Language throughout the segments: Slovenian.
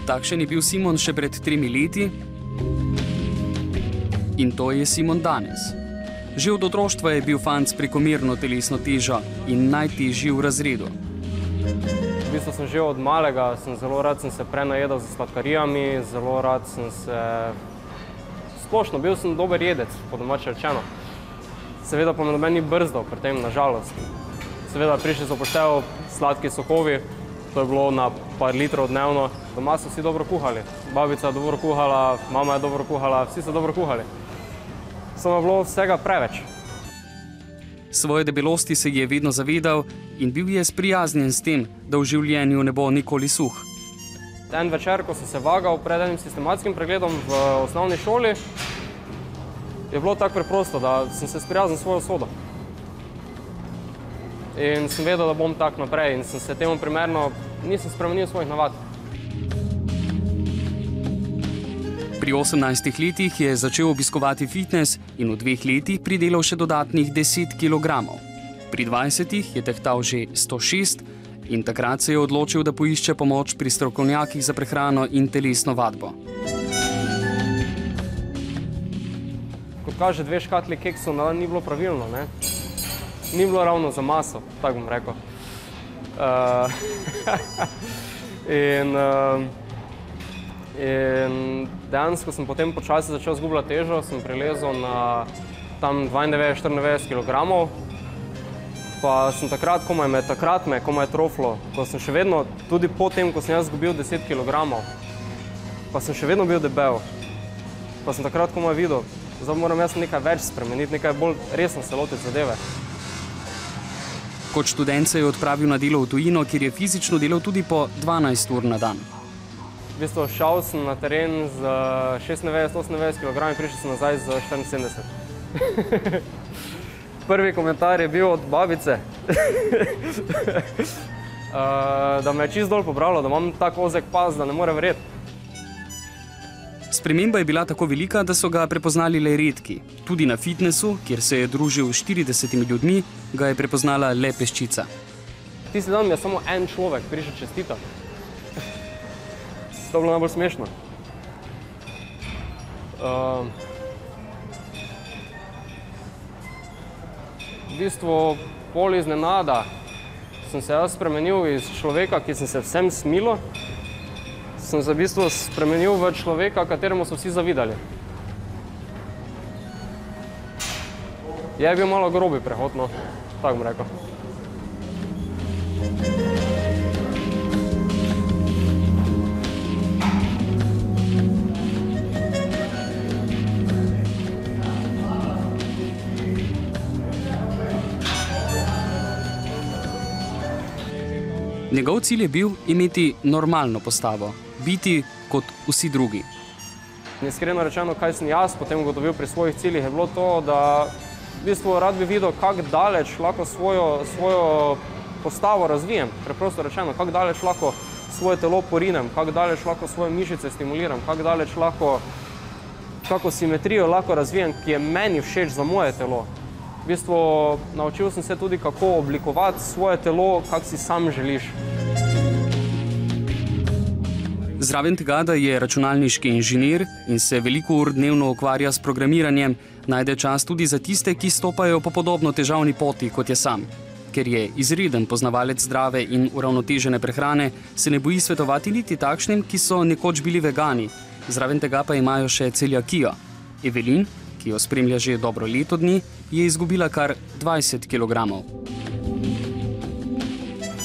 Takšen je bil Simon še pred 3 leti in to je Simon danes. Že od otroštva je bil fant s prekomerno telesno težo in najtežji v razredu. V bistvu sem že od malega, zelo rad sem se prenajedal z sladkarijami, zelo rad sem se... Splošno, bil sem dober jedec, po domače rečeno. Seveda pa me noben ni brzdal pri tem, nažalost. Seveda prišli so poštev sladki sokovi, to je bilo na par litrov dnevno. Doma so vsi dobro kuhali. Babica je dobro kuhala, mama je dobro kuhala, vsi so dobro kuhali. Samo je bilo vsega preveč. Svoje debelosti se je vedno zavedal in bil je sprijaznjen s tem, da v življenju ne bo nikoli suh. En večer, ko sem se vagal pred enim sistematskim pregledom v osnovni šoli, je bilo tako preprosto, da sem se sprijaznil s svojo usodo. In sem vedel, da bom tak naprej in sem se temu primerno nisem spremenil svojih navad. Pri 18 letih je začel obiskovati fitness in v 2 letih pridelal še dodatnih 10 kilogramov. Pri 20 je tehtal že 106 in takrat se je odločil, da poišče pomoč pri strokovnjakih za prehrano in telesno vadbo. Kot kaže, 2 škatli keksov na dan ni bilo pravilno, ne? Ni bilo ravno za maso, tako bom rekel. In dejansko sem potem počasi začel zgubljati težo, sem prilezel na tam 92-94 kilogramov. Pa sem takrat, komaj je troflo, ko sem še vedno, tudi po tem, ko sem jaz zgubil 10 kilogramov, pa sem še vedno bil debel. Pa sem takrat komaj videl, zdaj moram jaz nekaj več spremeniti, nekaj bolj resno se lotiti zadeve. Kot študent se je odpravil na delo v tujino, kjer je fizično delal tudi po 12 ur na dan. V bistvu šel sem na teren z 96-98 kg in prišel sem nazaj z 74. Prvi komentar je bil od babice, da me je čist dol pobralo, da imam tako ozek pas, da ne more verjeti. Sprememba je bila tako velika, da so ga prepoznali le redki. Tudi na fitnessu, kjer se je družil s 40 ljudmi, ga je prepoznala le peščica. Tisti dan mi je samo en človek prišel čestitati. To je bilo najbolj smešno. V bistvu, pol iznenada sem se jaz spremenil iz človeka, ki sem se vsem smilo, sem se v bistvu spremenil v človeka, kateremu so vsi zavidali. Je bil malo grobi prehod, no, tako bom rekel. Njegov cilj je bil imeti normalno postavo, biti kot vsi drugi. Iskreno rečeno, kaj sem jaz potem ugotovil pri svojih ciljih, je bilo to, da v bistvu rad bi videl, kako daleč lahko svojo postavo razvijem. Preprosto rečeno, kako daleč lahko svoje telo porinem, kako daleč lahko svoje mišice stimuliram, kako daleč lahko, kako simetrijo lahko razvijem, ki je meni všeč za moje telo. V bistvu naučil sem se tudi, kako oblikovati svoje telo, kak si sam želiš. Zraven tega, da je računalniški inženir in se veliko ur dnevno ukvarja s programiranjem, najde čas tudi za tiste, ki stopajo po podobno težavni poti, kot je sam. Ker je izreden poznavalec zdrave in uravnotežene prehrane, se ne boji svetovati niti takšnim, ki so nekoč bili vegani. Zraven tega pa imajo še celiakijo. Evelin, ki jo spremlja že dobro leto dni, je izgubila kar 20 kilogramov.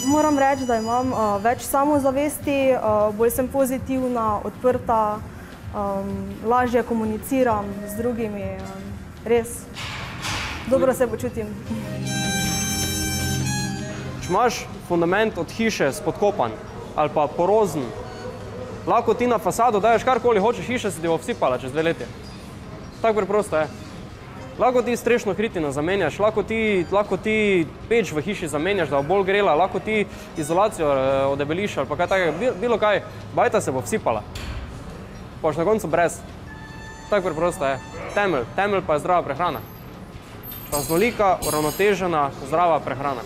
Moram reči, da imam več samozavesti, bolj sem pozitivna, odprta, lažje komuniciram z drugimi, res dobro se počutim. Če imaš fundament od hiše spodkopan ali pa porozen, lahko ti na fasado daješ karkoli hočeš, hiša se ti bo vsipala čez 2 leti. Tako preprosto je. Lahko ti strešno kritino zamenjaš, lahko ti peč v hiši zamenjaš, da bo bolj grela, lahko ti izolacijo odebeliš ali pa kaj takega, bilo kaj, bajta se bo vsipala. Pa boš na koncu brez. Tako preprosto je. Temelj pa je zdrava prehrana. Raznolika, uravnotežena, zdrava prehrana.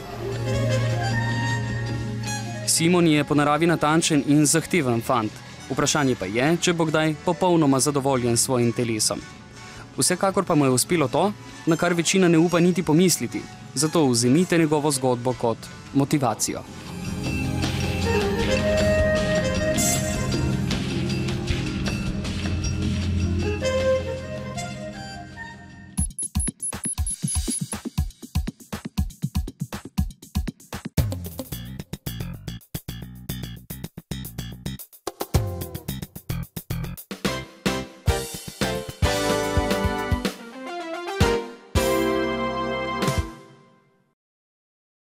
Simon je po naravi natančen in zahteven fant. Vprašanje pa je, če bo kdaj popolnoma zadovoljen s svojim telesom. Vsekakor pa mu je uspelo to, na kar večina ne upa niti pomisliti, zato vzemite njegovo zgodbo kot motivacijo.